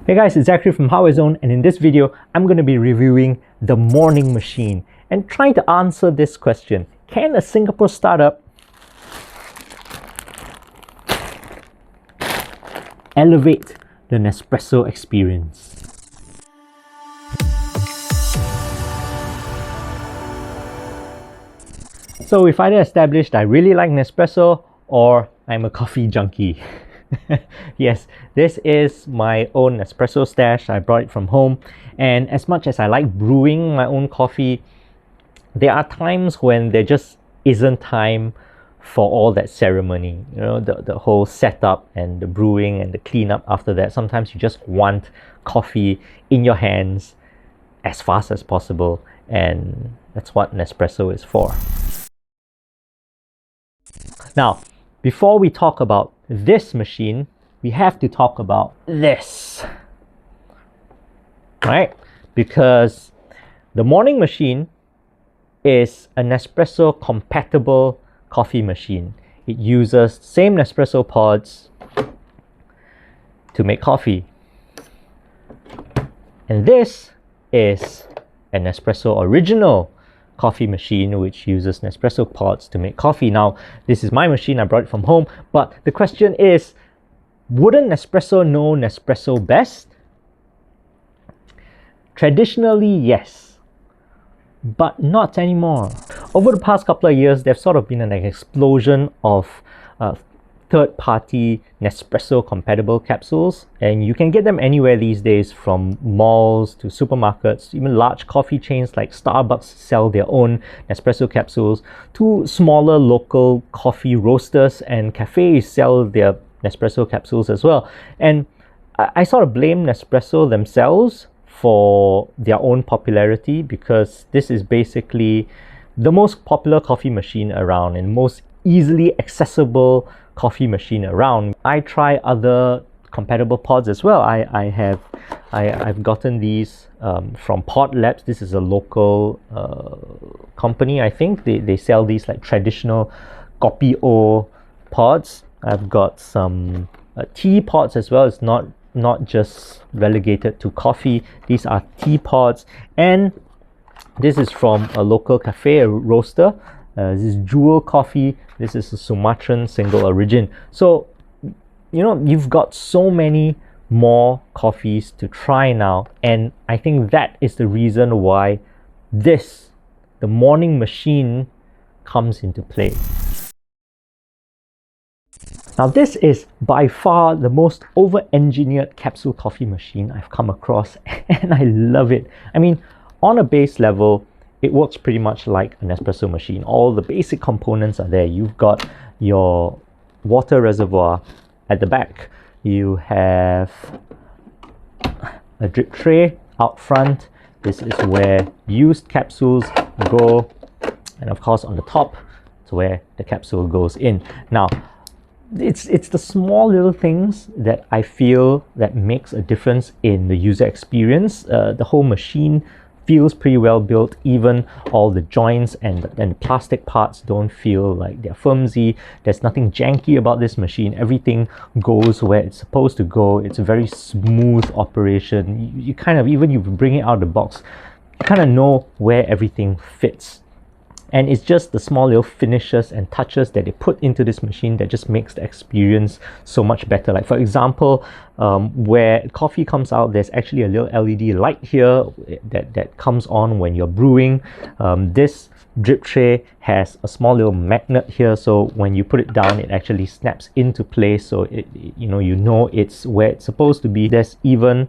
Hey guys, it's Zachary from HardwareZone, and in this video, I'm going to be reviewing the morning machine and trying to answer this question. Can a Singapore startup elevate the Nespresso experience? So we've either established I really like Nespresso or I'm a coffee junkie. Yes, this is my own espresso stash. I brought it from home, and as much as I like brewing my own coffee, there are times when there just isn't time for all that ceremony, the whole setup and the brewing and the cleanup after that. Sometimes you just want coffee in your hands as fast as possible, and that's what Nespresso is for. Now, before we talk about this machine, we have to talk about this, right? Because the morning machine is a Nespresso compatible coffee machine. It uses the same Nespresso pods to make coffee. And this is an Nespresso original coffee machine which uses Nespresso pods to make coffee. Now, this is my machine, I brought it from home, but the question is, wouldn't Nespresso know Nespresso best? Traditionally, yes, but not anymore. Over the past couple of years, there's sort of been an explosion of third-party Nespresso compatible capsules, and you can get them anywhere these days, from malls to supermarkets. Even large coffee chains like Starbucks sell their own Nespresso capsules, to smaller local coffee roasters and cafes sell their Nespresso capsules as well. And I sort of blame Nespresso themselves for their own popularity, because this is basically the most popular coffee machine around and most easily accessible coffee machine around. I try other compatible pods as well. I've gotten these from Pod Labs. This is a local company. I think they sell these like traditional kopi o pods. I've got some tea pods as well. It's not just relegated to coffee. These are tea pods, and this is from a local cafe, a roaster. This is Jewel Coffee. This is a Sumatran single origin. So, you've got so many more coffees to try now, and I think that is the reason why the morning machine, comes into play. Now, this is by far the most over-engineered capsule coffee machine I've come across, and I love it. I mean, on a base level, it works pretty much like an espresso machine. All the basic components are there. You've got your water reservoir at the back. You have a drip tray out front. This is where used capsules go. And of course, on the top, it's where the capsule goes in. Now, it's the small little things that I feel that makes a difference in the user experience. The whole machine feels pretty well built. Even all the joints and the plastic parts don't feel like they're flimsy. There's nothing janky about this machine. Everything goes where it's supposed to go. It's a very smooth operation. You kind of, even you bring it out of the box, you kind of know where everything fits. And it's just the small little finishes and touches that they put into this machine that just makes the experience so much better. Like, for example, where coffee comes out, there's actually a little LED light here that comes on when you're brewing. This drip tray has a small little magnet here, so when you put it down, it actually snaps into place, so you know it's where it's supposed to be. There's even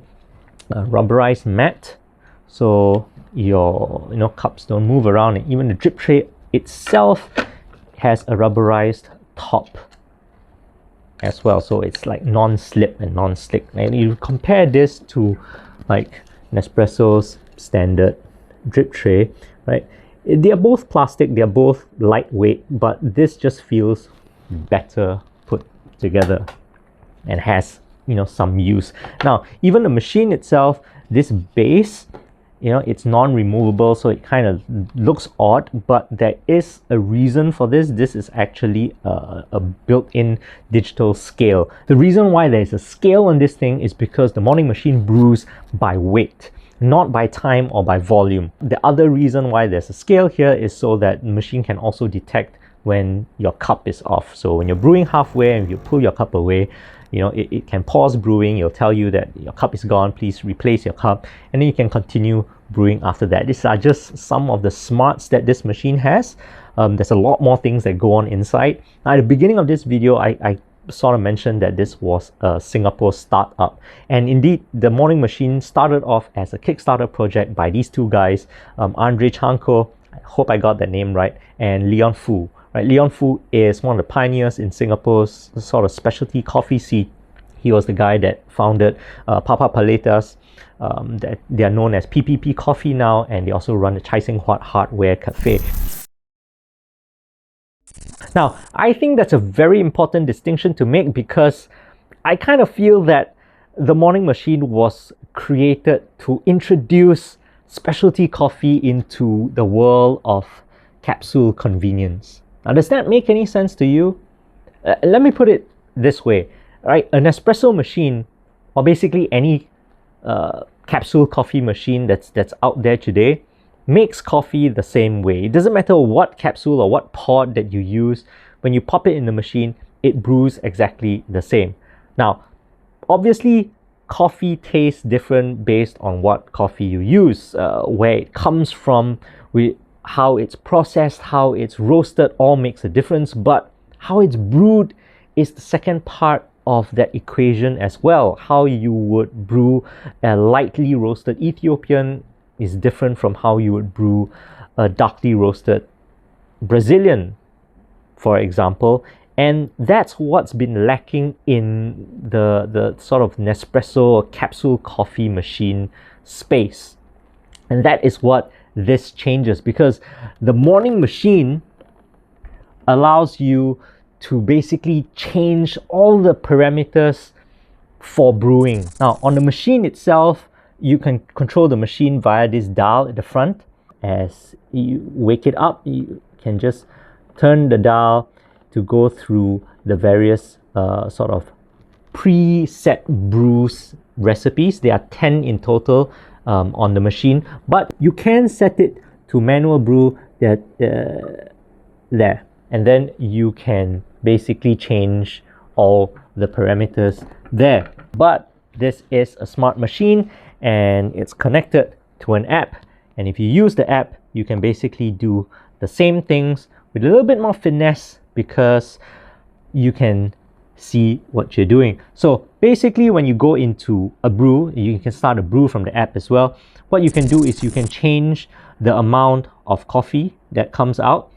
a rubberized mat, so your cups don't move around, and even the drip tray itself has a rubberized top as well, so it's like non-slip and non-slick. And you compare this to like Nespresso's standard drip tray, right? They're both plastic, they're both lightweight, but this just feels better put together and has some use. Now, even the machine itself, this base it's non-removable, so it kind of looks odd, but there is a reason for this. This is actually a built-in digital scale. The reason why there's a scale on this thing is because the morning machine brews by weight, not by time or by volume. The other reason why there's a scale here is so that the machine can also detect when your cup is off. So when you're brewing halfway and you pull your cup away, it can pause brewing. It'll tell you that your cup is gone, please replace your cup, and then you can continue brewing after that. These are just some of the smarts that this machine has. There's a lot more things that go on inside. Now, at the beginning of this video, I sort of mentioned that this was a Singapore startup, and indeed the morning machine started off as a Kickstarter project by these two guys, Andre Chanko, I hope I got that name right, and Leon Fu. Right, Leon Fu is one of the pioneers in Singapore's sort of specialty coffee scene. He was the guy that founded Papa Paletas. That they are known as PPP Coffee now, and they also run the Chai Sing Huat Hardware Cafe. Now, I think that's a very important distinction to make, because I kind of feel that the morning machine was created to introduce specialty coffee into the world of capsule convenience. Now, does that make any sense to you? Let me put it this way, right? An espresso machine, or basically any capsule coffee machine that's out there today, makes coffee the same way. It doesn't matter what capsule or what pod that you use. When you pop it in the machine, it brews exactly the same. Now, obviously, coffee tastes different based on what coffee you use, where it comes from, how it's processed, how it's roasted, all makes a difference. But how it's brewed is the second part of that equation as well. How you would brew a lightly roasted Ethiopian is different from how you would brew a darkly roasted Brazilian, for example. And that's what's been lacking in the sort of Nespresso or capsule coffee machine space. And that is what this changes, because the morning machine allows you to basically change all the parameters for brewing. Now, on the machine itself, you can control the machine via this dial at the front. As you wake it up, you can just turn the dial to go through the various sort of preset brews recipes. There are 10 in total on the machine, but you can set it to manual brew that there, and then you can basically change all the parameters there. But this is a smart machine, and it's connected to an app, and if you use the app, you can basically do the same things with a little bit more finesse, because you can see what you're doing. So basically, when you go into a brew, you can start a brew from the app as well. What you can do is you can change the amount of coffee that comes out,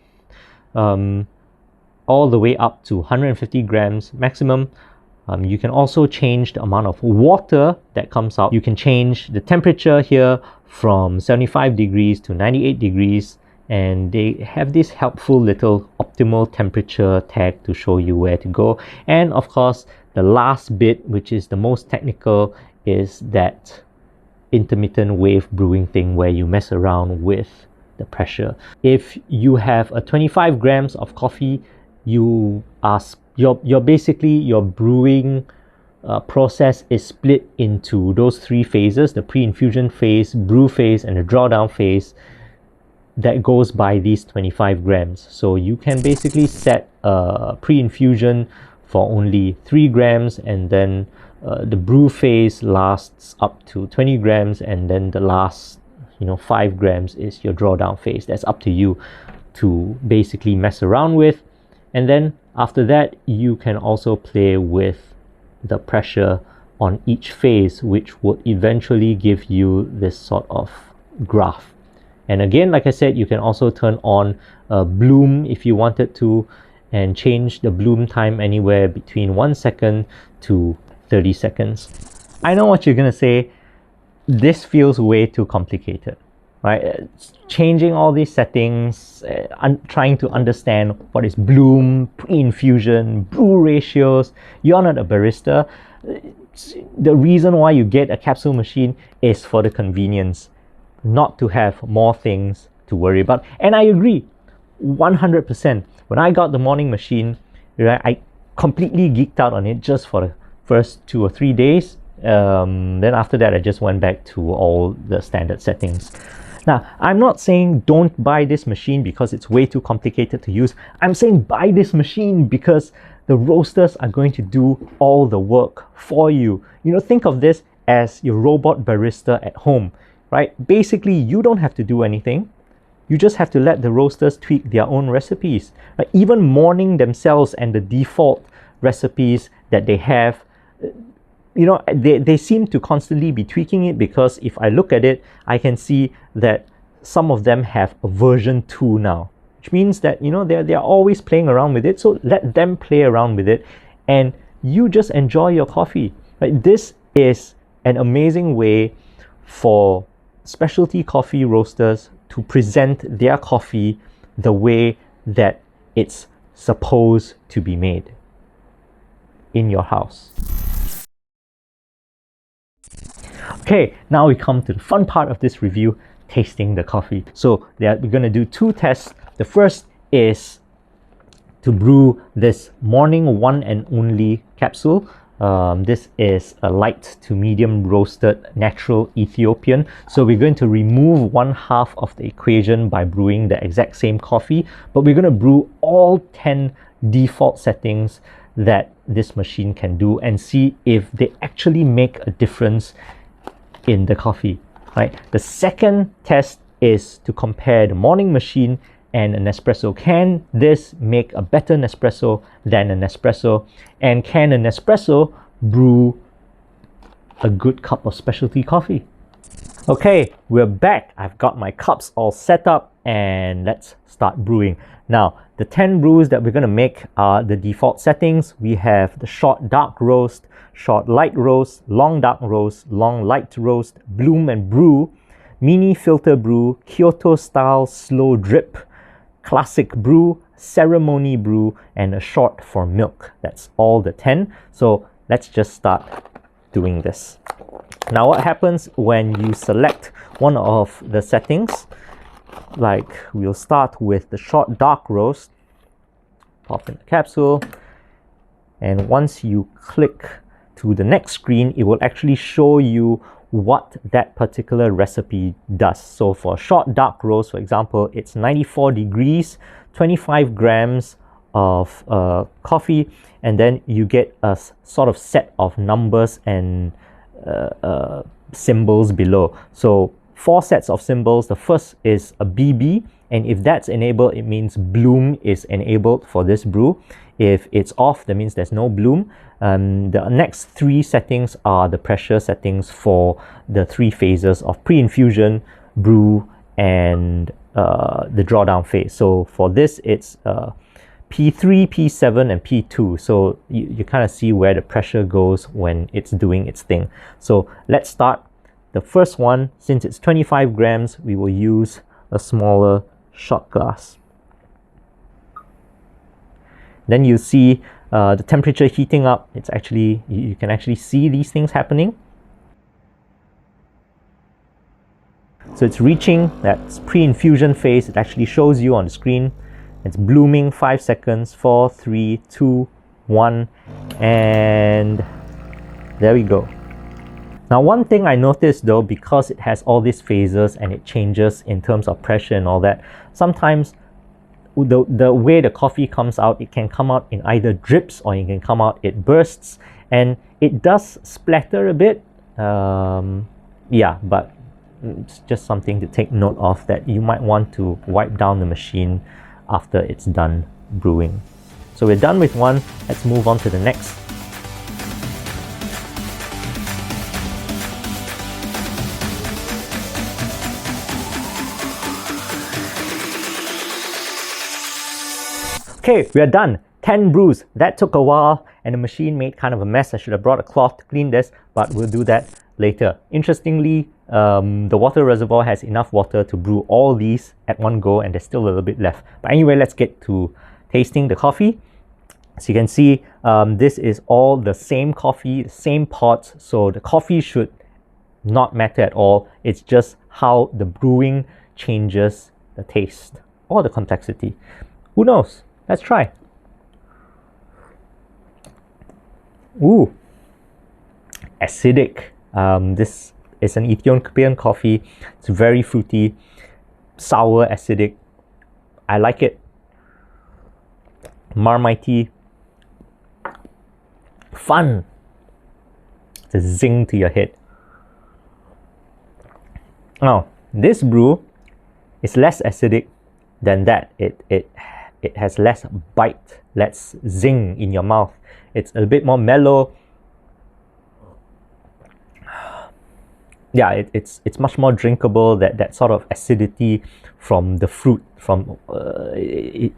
all the way up to 150 grams maximum. You can also change the amount of water that comes out. You can change the temperature here from 75 degrees to 98 degrees. And they have this helpful little optimal temperature tag to show you where to go. And of course, the last bit, which is the most technical, is that intermittent wave brewing thing where you mess around with the pressure. If you have a 25 grams of coffee, you're basically your brewing process is split into those three phases: the pre-infusion phase, brew phase, and the drawdown phase. That goes by these 25 grams. So you can basically set a pre-infusion for only 3 grams, and then the brew phase lasts up to 20 grams, and then the last 5 grams is your drawdown phase. That's up to you to basically mess around with. And then after that, you can also play with the pressure on each phase, which would eventually give you this sort of graph. And again, like I said, you can also turn on bloom if you wanted to, and change the bloom time anywhere between 1 second to 30 seconds. I know what you're going to say. This feels way too complicated, right? Changing all these settings, trying to understand what is bloom, pre-infusion, brew ratios. You're not a barista. The reason why you get a capsule machine is for the convenience. not to have more things to worry about. And I agree 100%. When I got the morning machine, right, I completely geeked out on it just for the first 2 or 3 days. Then after that, I just went back to all the standard settings. Now, I'm not saying don't buy this machine because it's way too complicated to use. I'm saying buy this machine because the roasters are going to do all the work for you. You know, think of this as your robot barista at home, right? Basically, you don't have to do anything. You just have to let the roasters tweak their own recipes. Right? Even morning themselves and the default recipes that they have, you know, they seem to constantly be tweaking it, because if I look at it, I can see that some of them have a version 2 now, which means that, you know, they're always playing around with it. So let them play around with it and you just enjoy your coffee. Right? This is an amazing way for specialty coffee roasters to present their coffee the way that it's supposed to be made in your house. Okay, now we come to the fun part of this review, tasting the coffee. So we're going to do 2 tests. The first is to brew this morning one and only capsule. This is a light to medium roasted natural Ethiopian. So we're going to remove 1/2 of the equation by brewing the exact same coffee, but we're going to brew all 10 default settings that this machine can do and see if they actually make a difference in the coffee, right? The second test is to compare the morning machine and a Nespresso. Can this make a better Nespresso than a Nespresso? And can a Nespresso brew a good cup of specialty coffee? Okay, we're back. I've got my cups all set up and let's start brewing. Now, the 10 brews that we're going to make are the default settings. We have the short dark roast, short light roast, long dark roast, long light roast, bloom and brew, mini filter brew, Kyoto style slow drip, classic brew, ceremony brew, and a short for milk. That's all the 10. So let's just start doing this. Now, what happens when you select one of the settings? Like, we'll start with the short dark roast, pop in the capsule, and once you click to the next screen, it will actually show you what that particular recipe does. So for short dark roast, for example, it's 94 degrees, 25 grams of coffee, and then you get a sort of set of numbers and symbols below. So 4 sets of symbols. The first is a BB, and if that's enabled, it means bloom is enabled for this brew. If it's off, that means there's no bloom. The next 3 settings are the pressure settings for the 3 phases of pre-infusion, brew, and the drawdown phase. So for this, it's P3, P7, and P2. So you kind of see where the pressure goes when it's doing its thing. So let's start. The first one, since it's 25 grams, we will use a smaller shot glass. Then you see the temperature heating up. It's actually, you can actually see these things happening. So it's reaching that pre-infusion phase. It actually shows you on the screen. It's blooming 5 seconds, 4, 3, 2, 1, and there we go. Now, one thing I noticed though, because it has all these phases and it changes in terms of pressure and all that, sometimes the way the coffee comes out, it can come out in either drips or it can come out, it bursts, and it does splatter a bit. Yeah, but it's just something to take note of, that you might want to wipe down the machine after it's done brewing. So we're done with one. Let's move on to the next. Okay, we are done. 10 brews. That took a while and the machine made kind of a mess. I should have brought a cloth to clean this, but we'll do that later. Interestingly, the water reservoir has enough water to brew all these at one go, and there's still a little bit left. But anyway, let's get to tasting the coffee. So you can see this is all the same coffee, the same pots, so the coffee should not matter at all. It's just how the brewing changes the taste or the complexity. Who knows? Let's try. Ooh, acidic. This is an Ethiopian coffee. It's very fruity, sour, acidic. I like it. Marmite. Fun. It's a zing to your head. Now, this brew is less acidic than that. It has less bite, less zing in your mouth. It's a bit more mellow. Yeah, it's much more drinkable. That sort of acidity from the fruit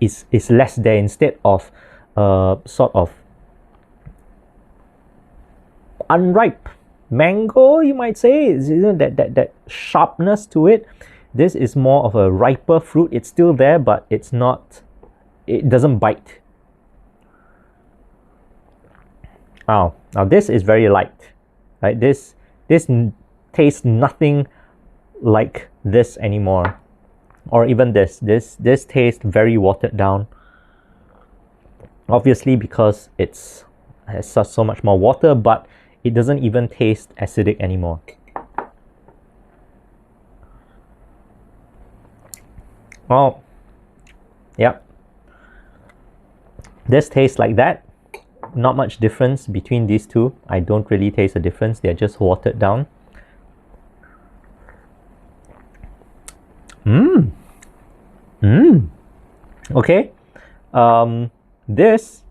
is less there, instead of sort of unripe mango, you might say. Isn't that sharpness to it? This is more of a riper fruit. It's still there, but it's not. It doesn't bite. Now this is very light, right? This tastes nothing like this anymore, or even this tastes very watered down, obviously because it has so much more water, but it doesn't even taste acidic anymore. Well, yeah, this tastes like that. Not much difference between these two. I don't really taste a difference. They're just watered down. Okay. This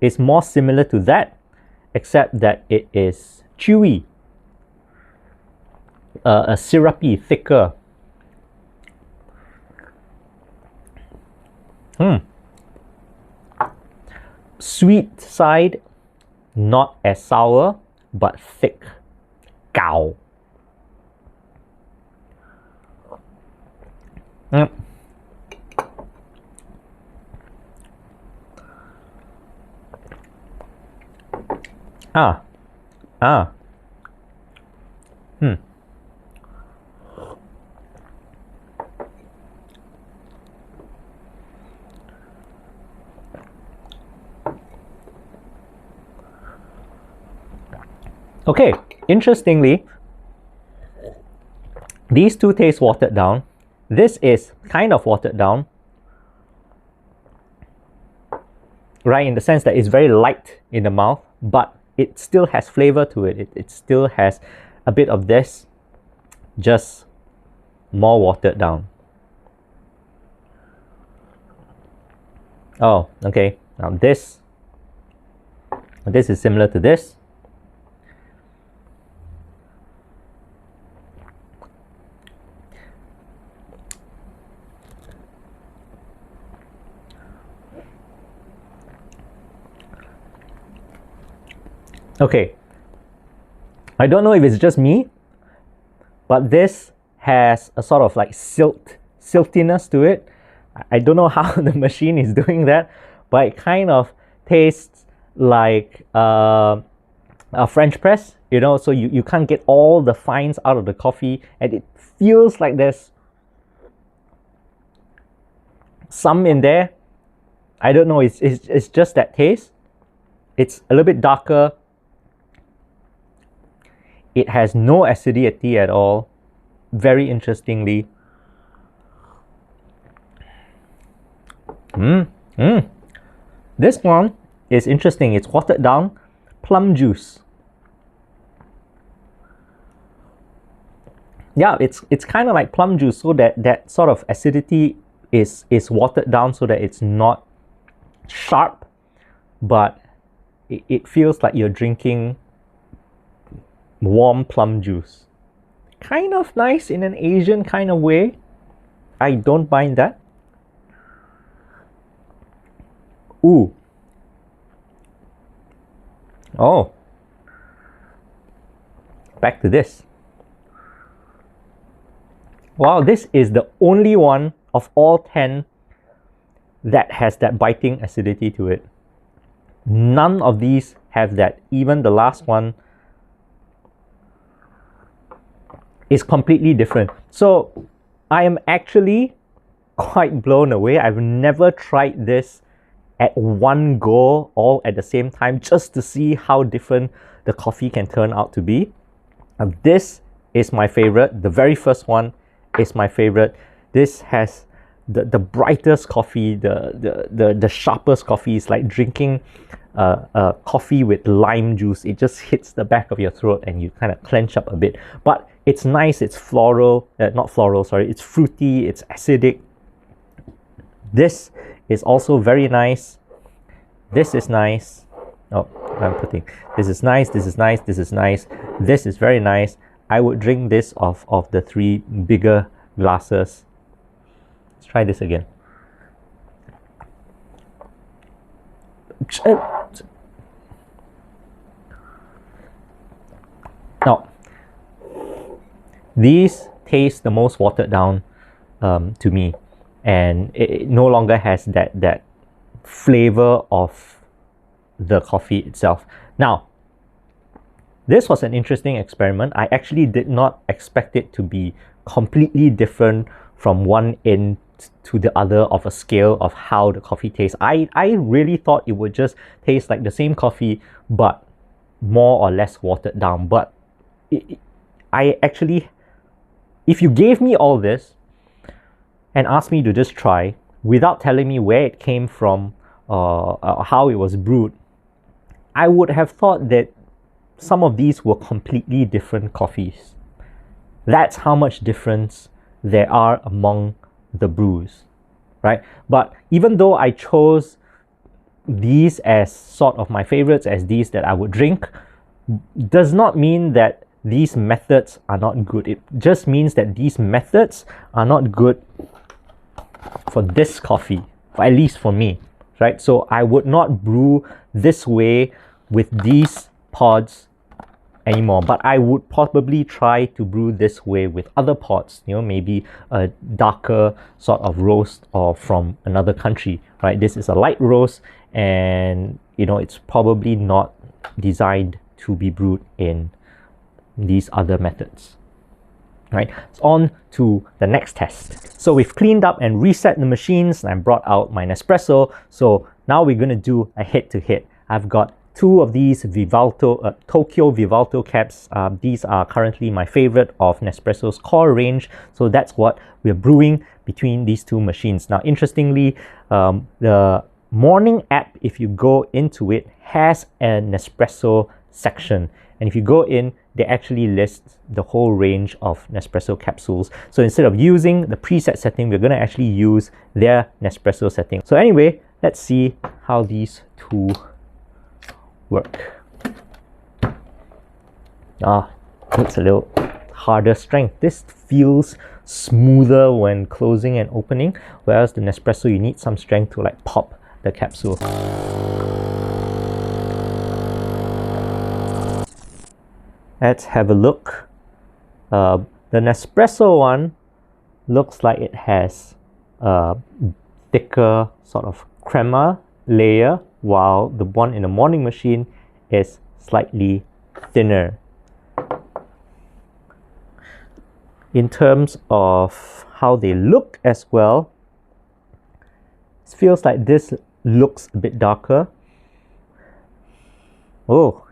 is more similar to that, except that it is chewy, a syrupy, thicker. Sweet side, not as sour, but thick. Gao. Okay, interestingly, these two taste watered down. This is kind of watered down, right, in the sense that it's very light in the mouth, but it still has flavor to it. It still has a bit of this, just more watered down. Oh, okay. Now this is similar to this. Okay, I don't know if it's just me, but this has a sort of like siltiness to it. I don't know how the machine is doing that, but it kind of tastes like a French press, you know, so you can't get all the fines out of the coffee, and it feels like there's some in there. I don't know, it's just that taste. It's a little bit darker. It has no acidity at all, very interestingly. This one is interesting. It's watered down plum juice. Yeah, it's kind of like plum juice, so that sort of acidity is watered down so that it's not sharp, but it feels like you're drinking warm plum juice. Kind of nice in an Asian kind of way. I don't mind that. Ooh. Oh. Back to this. Wow, this is the only one of all 10 that has that biting acidity to it. None of these have that. Even the last one, is completely different. So I am actually quite blown away. I've never tried this at one go, all at the same time, just to see how different the coffee can turn out to be. This is my favorite. The very first one is my favorite. This has the brightest coffee, the sharpest coffee. It's like drinking coffee with lime juice. It just hits the back of your throat and you kind of clench up a bit. But it's nice, it's floral, not floral, sorry, it's fruity, it's acidic. This is also very nice. This is nice. Oh, I'm putting, this is nice, this is nice, this is nice. This is very nice. I would drink this of the three bigger glasses. Let's try this again. Now, these taste the most watered down to me, and it no longer has that flavor of the coffee itself. Now, this was an interesting experiment. I actually did not expect it to be completely different from one end to the other of a scale of how the coffee tastes. I really thought it would just taste like the same coffee but more or less watered down. But I actually, if you gave me all this and asked me to just try without telling me where it came from or how it was brewed, I would have thought that some of these were completely different coffees. That's how much difference there are among the brews, right? But even though I chose these as sort of my favorites, as these that I would drink, does not mean that these methods are not good. It just means that these methods are not good for this coffee, at least for me, right? So I would not brew this way with these pods anymore, but I would probably try to brew this way with other pods, you know, maybe a darker sort of roast or from another country, right? This is a light roast and, you know, it's probably not designed to be brewed in these other methods, right? It's on to the next test. So we've cleaned up and reset the machines and I brought out my Nespresso. So now we're going to do a head-to-head. I've got two of these Vivalto, Tokyo Vivalto caps. These are currently my favorite of Nespresso's core range. So that's what we're brewing between these two machines. Now, interestingly, the morning app, if you go into it, has a Nespresso section. And if you go in, they actually list the whole range of Nespresso capsules. So instead of using the preset setting, we're going to actually use their Nespresso setting. So anyway, let's see how these two work. It's a little harder strength. This feels smoother when closing and opening, whereas the Nespresso, you need some strength to like pop the capsule. Let's have a look. The Nespresso one looks like it has a thicker sort of crema layer, while the one in the morning machine is slightly thinner. In terms of how they look as well, it feels like this looks a bit darker. Oh,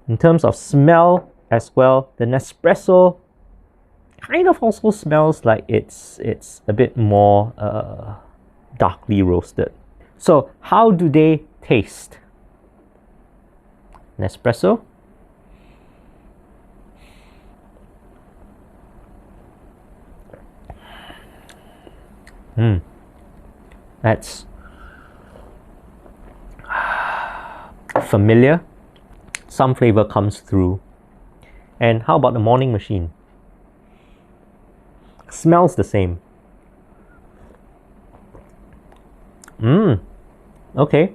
in terms of smell as well, the Nespresso kind of also smells like it's a bit more darkly roasted. So how do they taste? Nespresso. That's familiar. Some flavor comes through. And how about the morning machine? Smells the same. Okay.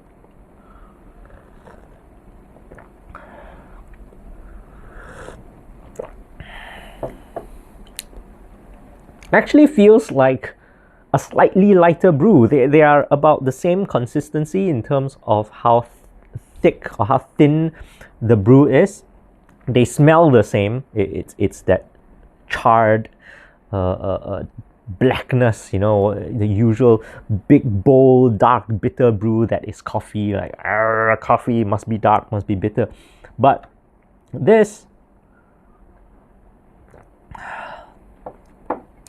Actually feels like a slightly lighter brew. They are about the same consistency in terms of how thick or how thin the brew is. They smell the same. It's that charred blackness, you know, the usual big, bold, dark, bitter brew that is coffee. Like, coffee must be dark, must be bitter. But this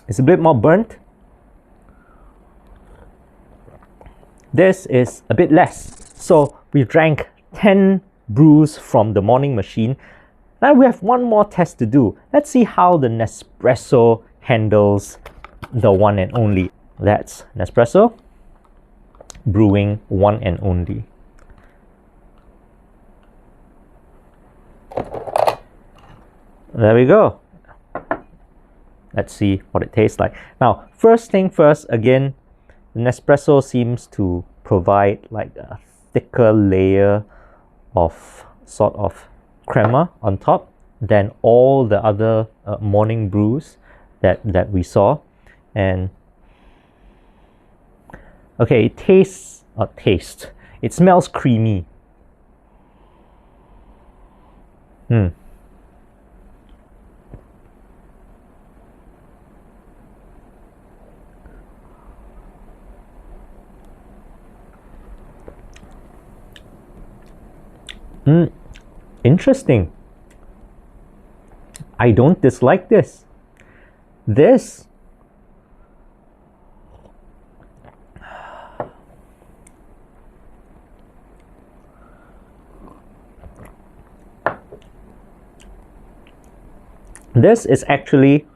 is a bit more burnt. This is a bit less. So we drank 10 brews from the morning machine. Now we have one more test to do. Let's see how the Nespresso handles the one and only. That's Nespresso, brewing one and only. There we go. Let's see what it tastes like. Now, first thing first, again, Nespresso seems to provide like a thicker layer of sort of crema on top than all the other morning brews that we saw. And okay, it smells creamy. Interesting. I don't dislike this. This is actually,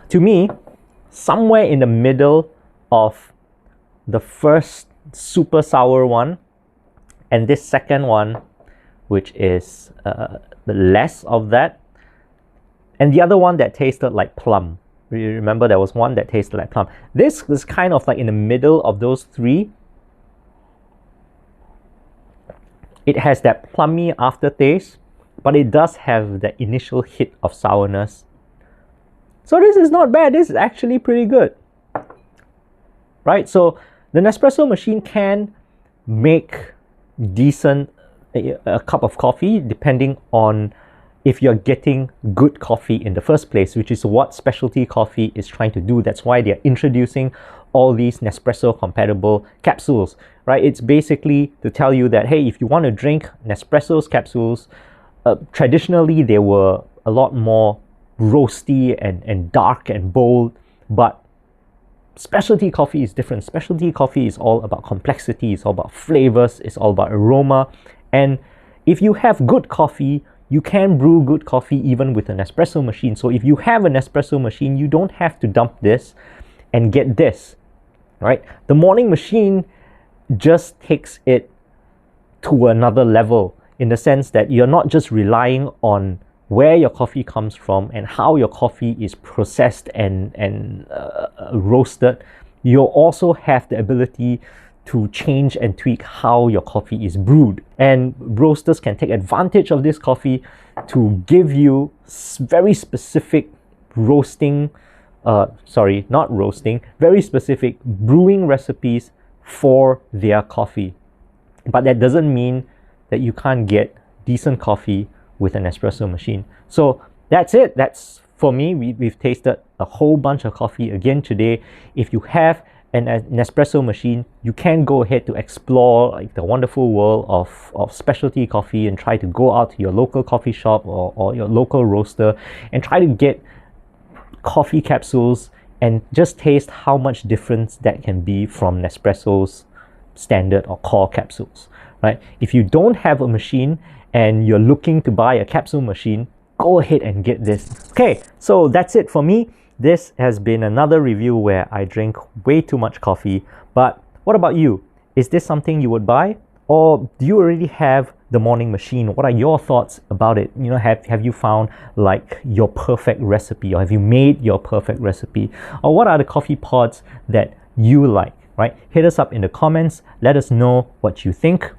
to me, somewhere in the middle of the first super sour one and this second one, which is less of that, and the other one that tasted like plum. You remember there was one that tasted like plum. This is kind of like in the middle of those three. It has that plummy aftertaste, but it does have the initial hit of sourness. So this is not bad. This is actually pretty good, right? So the Nespresso machine can make decent a cup of coffee depending on if you're getting good coffee in the first place, which is what specialty coffee is trying to do. That's why they're introducing all these Nespresso compatible capsules, right? It's basically to tell you that, hey, if you want to drink Nespresso's capsules, traditionally they were a lot more roasty and dark and bold, but specialty coffee is different. Specialty coffee is all about complexity, it's all about flavors, it's all about aroma. And if you have good coffee, you can brew good coffee even with an espresso machine. So if you have an espresso machine, you don't have to dump this and get this, right? The morning machine just takes it to another level in the sense that you're not just relying on where your coffee comes from and how your coffee is processed and roasted. You also have the ability to change and tweak how your coffee is brewed. And roasters can take advantage of this coffee to give you very specific roasting, very specific brewing recipes for their coffee. But that doesn't mean that you can't get decent coffee with an espresso machine. So that's it. That's for me. We've tasted a whole bunch of coffee again today. If you have an Nespresso machine, you can go ahead to explore like the wonderful world of specialty coffee and try to go out to your local coffee shop or your local roaster and try to get coffee capsules and just taste how much difference that can be from Nespresso's standard or core capsules, right? If you don't have a machine and you're looking to buy a capsule machine, go ahead and get this. Okay, so that's it for me. This has been another review where I drink way too much coffee. But what about you? Is this something you would buy? Or do you already have the morning machine? What are your thoughts about it? You know, have you found like your perfect recipe, or have you made your perfect recipe? Or what are the coffee pods that you like, right? Hit us up in the comments. Let us know what you think.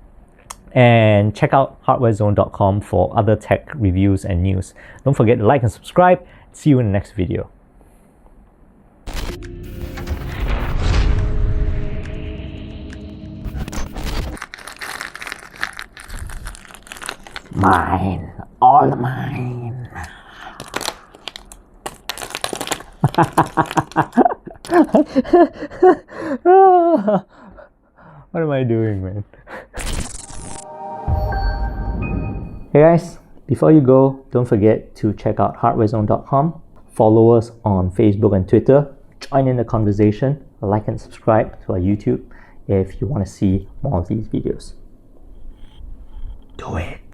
And check out HardwareZone.com for other tech reviews and news. Don't forget to like and subscribe. See you in the next video. Mine. All mine. What am I doing, man? Hey guys, before you go, don't forget to check out HardwareZone.com. Follow us on Facebook and Twitter. Join in the conversation. Like and subscribe to our YouTube if you want to see more of these videos. Do it.